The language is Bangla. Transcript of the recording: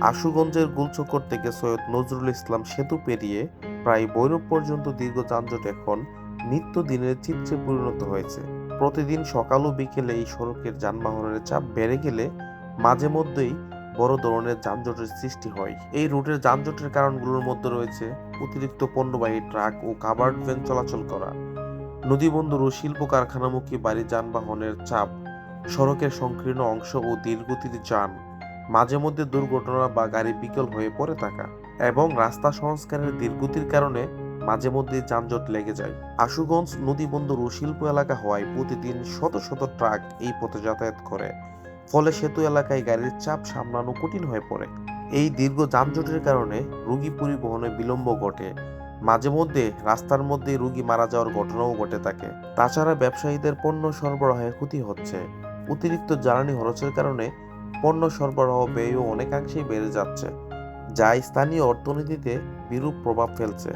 আশুগঞ্জের গুলচক্কর থেকে সৈয়দ নজরুল ইসলাম সেতু পেরিয়ে প্রায় ভৈরব পর্যন্ত দীর্ঘ যানজট এখন নিত্যদিনের চিত্রে পরিণত হয়েছে। প্রতিদিন সকাল ও বিকেলে এই সড়কের যানবাহনের চাপ বেড়ে গেলে মাঝে মধ্যেই বড় ধরনের যানজটের সৃষ্টি হয়। এই রুটের যানজটের কারণগুলোর মধ্যে রয়েছে অতিরিক্ত পণ্যবাহী ট্রাক ও কাভার্ড ভ্যান চলাচল করা, নদীবন্দর ও শিল্প কারখানামুখী ভারী যানবাহনের চাপ, সড়কের সংকীর্ণ অংশ ও ধীরগতির যান, মাঝে মধ্যে দুর্ঘটনা বা গাড়ি বিকল হয়ে পড়ে থাকা এবং রাস্তা সংস্কারের ধীরগতির কারণে মাঝে মধ্যে যানজট লেগে যায়। আশুগঞ্জ নদীবন্দর ও শিল্প এলাকা হওয়ায় প্রতিদিন শত শত ট্রাক এই পথে যাতায়াত করে, ফলে সেতু এলাকায় গাড়ির চাপ সামলানো কঠিন হয়ে পড়ে। এই দীর্ঘ যানজটের কারণে রোগী পরিবহনে বিলম্ব ঘটে, মাঝে মধ্যে রাস্তার মধ্যে রোগী মারা যাওয়ার ঘটনাও ঘটে থাকে। তাছাড়া ব্যবসায়ীদের পণ্য সরবরাহে ক্ষতি হচ্ছে। অতিরিক্ত জ্বালানি খরচের কারণে পণ্য সরবরাহ ব্যয়ও অনেকাংশেই বেড়ে যাচ্ছে, যা স্থানীয় অর্থনীতিতে বিরূপ প্রভাব ফেলছে।